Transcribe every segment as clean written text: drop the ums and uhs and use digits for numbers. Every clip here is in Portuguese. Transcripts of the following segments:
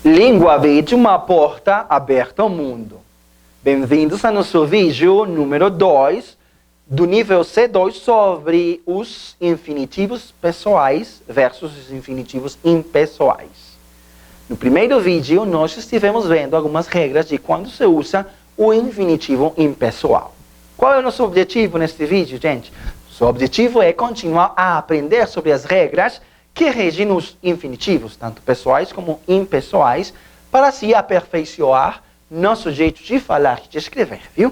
Língua Verde, uma porta aberta ao mundo. Bem-vindos ao nosso vídeo número 2 do nível C2 sobre os infinitivos pessoais versus os infinitivos impessoais. No primeiro vídeo, nós estivemos vendo algumas regras de quando se usa o infinitivo impessoal. Qual é o nosso objetivo neste vídeo, gente? O objetivo é continuar a aprender sobre as regras que regem os infinitivos, tanto pessoais como impessoais, para se aperfeiçoar nosso jeito de falar e de escrever, viu?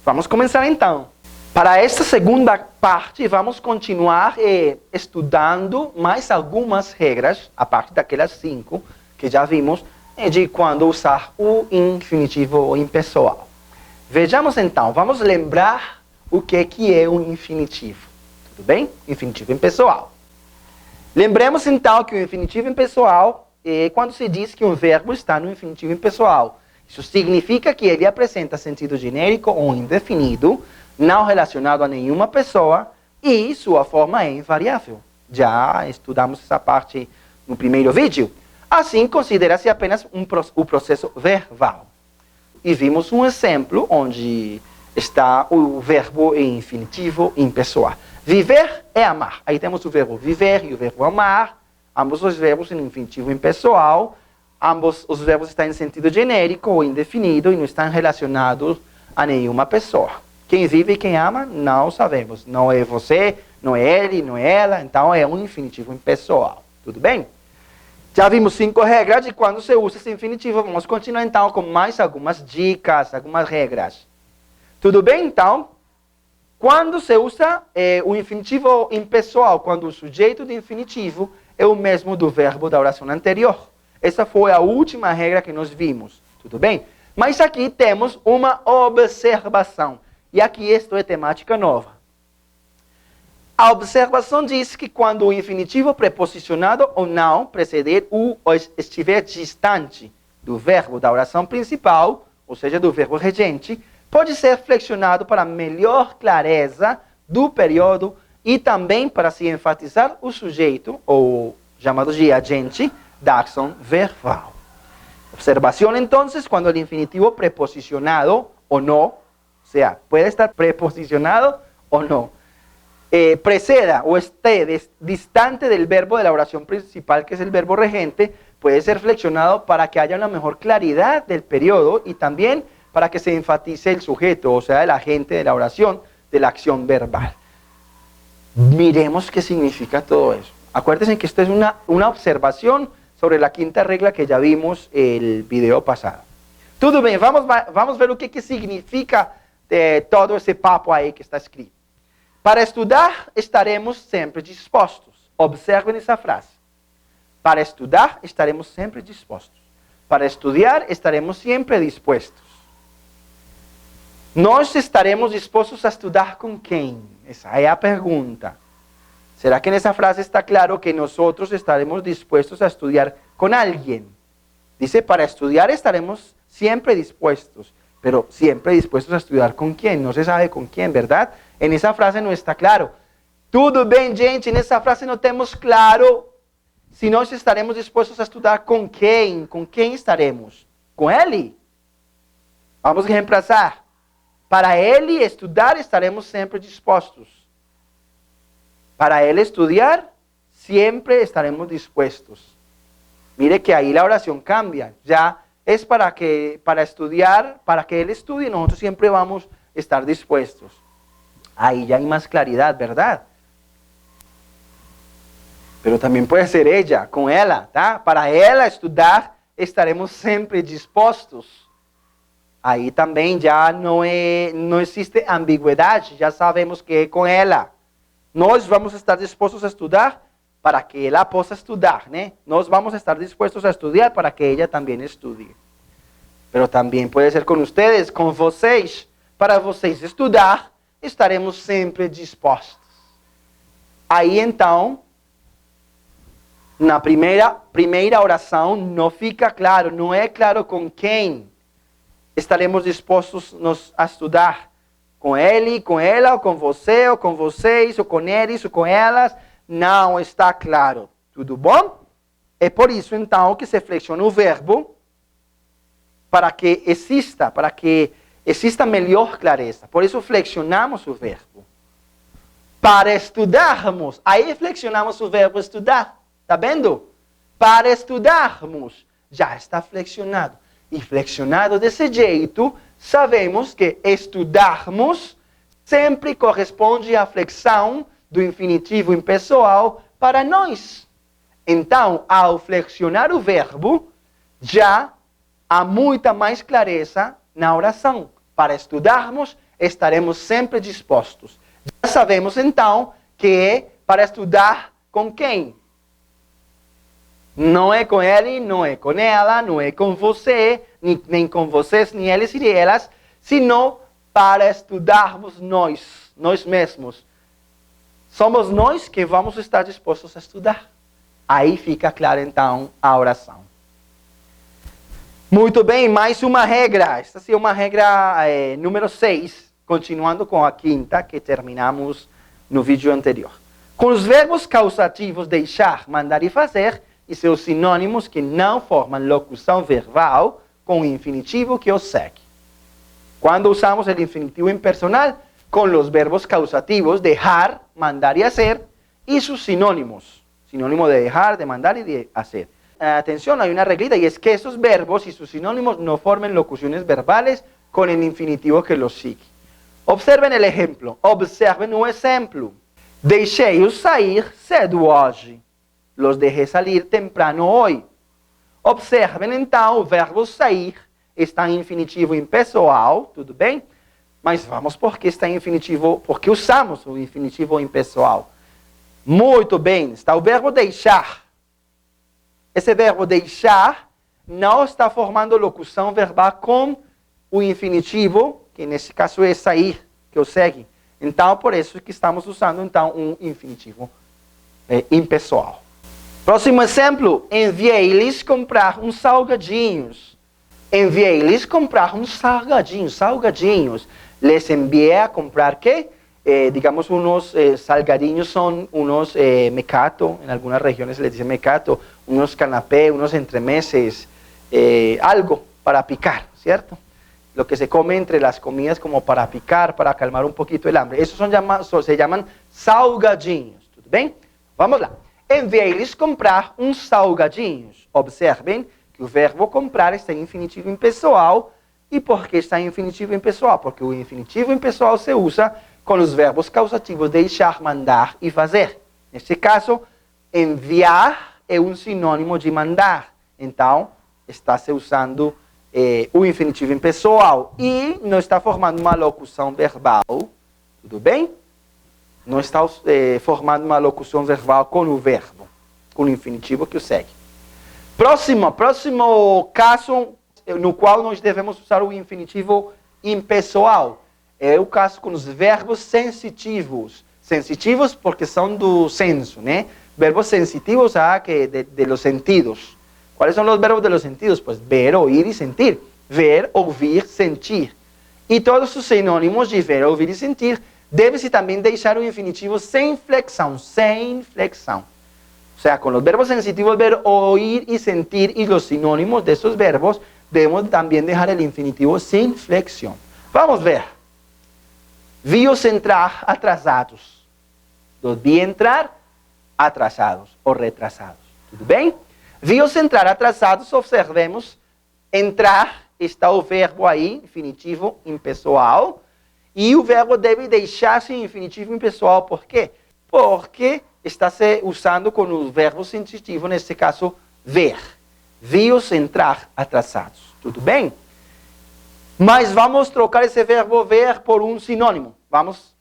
Vamos começar então. Para esta segunda parte, vamos continuar estudando mais algumas regras, a partir daquelas 5 que já vimos, de quando usar o infinitivo impessoal. Vejamos então, vamos lembrar o que é um infinitivo. Tudo bem? Infinitivo impessoal. Lembremos então que o infinitivo impessoal é quando se diz que um verbo está no infinitivo impessoal. Isso significa que ele apresenta sentido genérico ou indefinido, não relacionado a nenhuma pessoa, e sua forma é invariável. Já estudamos essa parte no primeiro vídeo. Assim, considera-se apenas o processo verbal. E vimos um exemplo onde está o verbo em infinitivo impessoal. Viver é amar. Aí temos o verbo viver e o verbo amar. Ambos os verbos em infinitivo impessoal. Ambos os verbos estão em sentido genérico ou indefinido e não estão relacionados a nenhuma pessoa. Quem vive e quem ama, não sabemos. Não é você, não é ele, não é ela. Então é um infinitivo impessoal. Tudo bem? Já vimos 5 regras de quando se usa esse infinitivo. Vamos continuar então com mais algumas dicas, algumas regras. Tudo bem, então? Quando se usa o infinitivo impessoal, quando o sujeito do infinitivo é o mesmo do verbo da oração anterior. Essa foi a última regra que nós vimos. Tudo bem? Mas aqui temos uma observação. E aqui esta é temática nova. A observação diz que quando o infinitivo preposicionado ou não preceder ou estiver distante do verbo da oração principal, ou seja, do verbo regente, pode ser flexionado para melhor clareza do período e também para se enfatizar o sujeito, ou chamado de agente, da ação verbal. Observação, então, quando o infinitivo preposicionado ou não, ou seja, pode estar preposicionado ou não, preceda o esté distante del verbo de la oración principal, que es el verbo regente, puede ser flexionado para que haya una mejor claridad del periodo y también para que se enfatice el sujeto, o sea, el agente de la oración, de la acción verbal. Miremos qué significa todo eso. Acuérdense que esto es una observación sobre la 5ª regla que ya vimos el video pasado. Tudo bem, vamos ver o que significa todo esse papo aí que está escrito. Para estudar, estaremos sempre dispostos. Observem essa frase. Para estudar, estaremos sempre dispostos. Para estudar, estaremos sempre dispostos. Nós estaremos dispostos a estudar com quem? Essa é a pergunta. Será que nessa frase está claro que nós estaremos dispostos a estudar com alguém? Dice, para estudar estaremos sempre dispuestos. Pero siempre dispuestos a estudar com quem? Não se sabe com quem, verdade? En essa frase não está claro. Tudo bem, gente, nessa frase não temos claro se nós estaremos dispostos a estudar com quem. Com quem estaremos? Com ele? Vamos reemplazar. Para ele estudar, estaremos sempre dispostos. Para ele estudar, sempre estaremos dispuestos. Mire que aí a oração cambia. Já é para estudar, para que ele estudie, nosotros siempre vamos a estar dispuestos. Ahí ya hay más claridad, ¿verdad? Pero también puede ser ella, con ella, ¿tá? Para ela estudar, estaremos sempre dispostos. Aí também já não existe ambiguidade, já sabemos que é com ela. Nós vamos estar dispostos a estudar para que ela possa estudar, né? Nós vamos estar dispostos a estudar para que ela também estudie. Pero também pode ser com ustedes, com vocês. Para vocês estudar, estaremos sempre dispostos. Aí então, na primeira oração, não fica claro, não é claro com quem estaremos dispostos a estudar. Com ele, com ela, ou com você, ou com vocês, ou com eles, ou com elas. Não está claro. Tudo bom? É por isso, então, que se flexiona o verbo para que exista melhor clareza. Por isso, flexionamos o verbo. Para estudarmos, aí flexionamos o verbo estudar. Está vendo? Para estudarmos, já está flexionado. E flexionado desse jeito, sabemos que estudarmos sempre corresponde à flexão do infinitivo impessoal para nós. Então, ao flexionar o verbo, já há muita mais clareza na oração. Para estudarmos, estaremos sempre dispostos. Já sabemos, então, que é para estudar com quem? Não é com ele, não é com ela, não é com você, nem com vocês, nem eles e elas, sino para estudarmos nós mesmos. Somos nós que vamos estar dispostos a estudar. Aí fica clara, então, a oração. Muito bem, mais uma regra. Esta é uma regra número 6, continuando com a quinta, que terminamos no vídeo anterior. Com os verbos causativos deixar, mandar e fazer, e seus sinônimos que não formam locução verbal, com o infinitivo que os segue. Quando usamos o infinitivo impersonal, com os verbos causativos dejar, mandar y hacer, y sus sinónimos. Sinónimo de dejar, de mandar y de hacer. Atención, hay una reglita, y es que esos verbos y sus sinónimos no formen locuciones verbales con el infinitivo que los sigue. Observen el ejemplo. Observen o exemplo. Deixei-os sair cedo hoje. Los dejé salir temprano hoy. Observen, então, o verbo sair está em infinitivo impessoal, tudo bem? Mas vamos porque está em infinitivo, porque usamos o infinitivo impessoal. Muito bem, está o verbo deixar. Esse verbo deixar não está formando locução verbal com o infinitivo, que nesse caso é sair, que o segue. Então, por isso que estamos usando, então, um infinitivo impessoal. Próximo exemplo, enviei-lhes comprar uns salgadinhos. Enviei-lhes comprar uns salgadinhos. Les envié a comprar ¿qué? Digamos, unos salgadinhos son unos mecato, en algunas regiones se les dice mecato, unos canapé, unos entremeses, algo para picar, ¿cierto? Lo que se come entre las comidas como para picar, para calmar un poquito el hambre. Esos se llaman salgadinhos, ¿tudo bem? Vamos lá. Enviei-lhes comprar uns salgadinhos. Observem que o verbo comprar está em infinitivo impessoal. E por que está em infinitivo impessoal? Porque o infinitivo impessoal se usa com os verbos causativos deixar, mandar e fazer. Neste caso, enviar é um sinônimo de mandar. Então, está se usando o infinitivo impessoal. E não está formando uma locução verbal. Tudo bem? Não está formando uma locução verbal com o verbo, com o infinitivo que o segue. Próximo caso no qual nós devemos usar o infinitivo impessoal. É o caso com os verbos sensitivos. Sensitivos porque são do senso, né? Verbos sensitivos de los sentidos. Quais são os verbos de los sentidos? Pues ver, oír e sentir. Ver, ouvir, sentir. E todos os sinônimos de ver, ouvir e sentir deve-se também deixar o infinitivo sem flexão. Sem flexão. O sea, con los verbos sensitivos ver, oír y sentir y los sinónimos de esos verbos, debemos también dejar el infinitivo sin flexión. Vamos ver. Vi-os entrar atrasados. Los vi entrar atrasados o retrasados. Tudo bem? Vi-os entrar atrasados, observemos. Entrar, está o verbo aí, infinitivo impessoal. E o verbo deve deixar-se em infinitivo impessoal. Por quê? Porque está se usando com o verbo sensitivo, nesse caso, ver. Vi-os entrar atrasados. Tudo bem? Mas vamos trocar esse verbo ver por um sinônimo. Vamos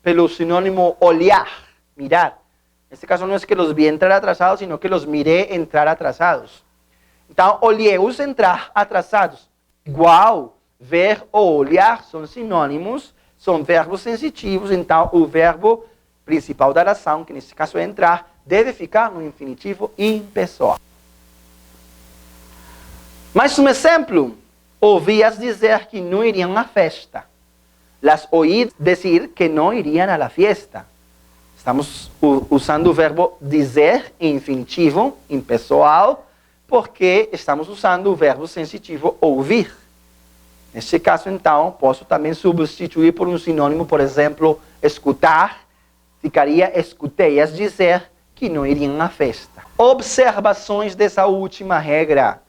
pelo sinônimo olhar, mirar. Nesse caso não é que los vi entrar atrasados, sino que los miré entrar atrasados. Então, olhei-os entrar atrasados. Igual, ver ou olhar são sinônimos, são verbos sensitivos, então o verbo principal da oração, que nesse caso é entrar, deve ficar no infinitivo impessoal. Mais um exemplo. Ouvi-as dizer que não iriam à festa. Las oí decir que não iriam à la fiesta. Estamos usando o verbo dizer em infinitivo, impessoal, porque estamos usando o verbo sensitivo ouvir. Neste caso, então, posso também substituir por um sinônimo, por exemplo, escutar. Ficaria escutei-as dizer que não iriam à festa. Observações dessa última regra.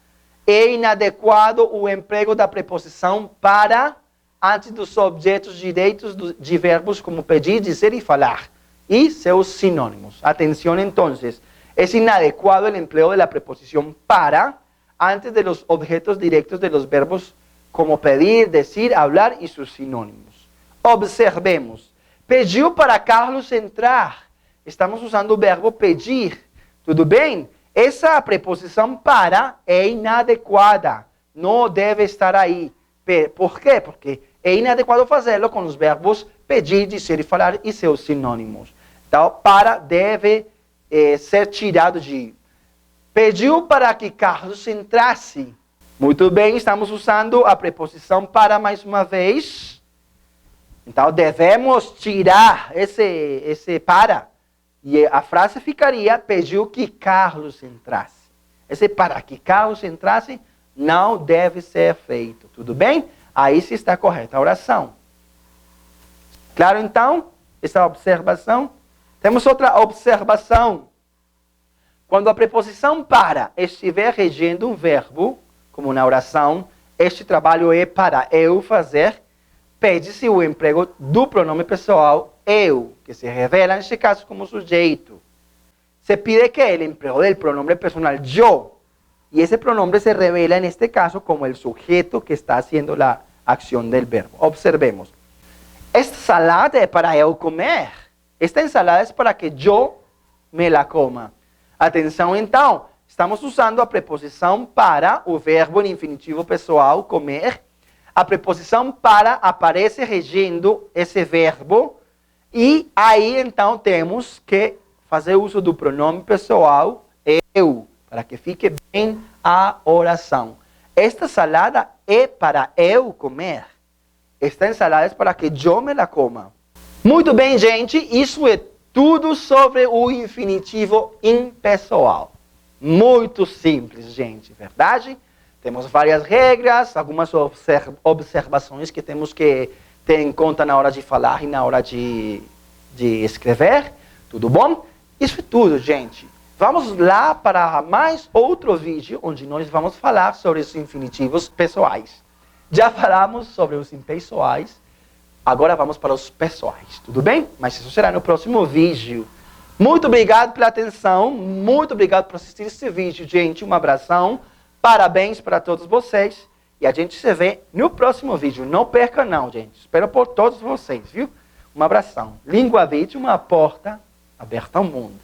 É inadequado o emprego da preposição para antes dos objetos direitos de verbos como pedir, dizer e falar, y seus sinónimos. Atención entonces, es inadecuado el empleo de la preposición para antes de los objetos directos de los verbos como pedir, decir, hablar y sus sinónimos. Observemos. Pediu para Carlos entrar. Estamos usando o verbo pedir. Tudo bem? Essa preposição para é inadequada. Não deve estar aí. Por quê? Porque é inadequado fazê-lo com os verbos pedir, dizer e falar e seus sinônimos. Então, para deve ser tirado de... Pediu para que Carlos entrasse. Muito bem, estamos usando a preposição para mais uma vez. Então, devemos tirar esse para. E a frase ficaria, pediu que Carlos entrasse. Esse para que Carlos entrasse não deve ser feito. Tudo bem? Aí se está correta a oração. Claro, então, essa observação. Temos outra observação. Quando a preposição para estiver regendo um verbo, como na oração, este trabalho é para eu fazer, pede-se o emprego do pronome pessoal eu, que se revela neste caso como sujeito. Se pide que el empleo del pronombre personal yo, y ese pronombre se revela en este caso como el sujeto que está haciendo la acción del verbo. Observemos. Esta salada é para eu comer. Esta ensalada é para que eu me la coma. Atenção então, estamos usando a preposição para, o verbo em infinitivo pessoal, comer. A preposição para aparece regendo esse verbo. E aí então temos que fazer uso do pronome pessoal eu, para que fique bem a oração. Esta salada é para eu comer. Esta ensalada é para que eu me la coma. Muito bem, gente, isso é tudo sobre o infinitivo impessoal. Muito simples, gente, verdade? Temos várias regras, algumas observações que temos que ter em conta na hora de falar e na hora de escrever. Tudo bom? Isso é tudo, gente. Vamos lá para mais outro vídeo, onde nós vamos falar sobre os infinitivos pessoais. Já falamos sobre os impessoais, agora vamos para os pessoais, tudo bem? Mas isso será no próximo vídeo. Muito obrigado pela atenção, muito obrigado por assistir esse vídeo, gente. Um abração, parabéns para todos vocês. E a gente se vê no próximo vídeo. Não perca não, gente. Espero por todos vocês, viu? Um abração. Língua Vídeo, uma porta aberta ao mundo.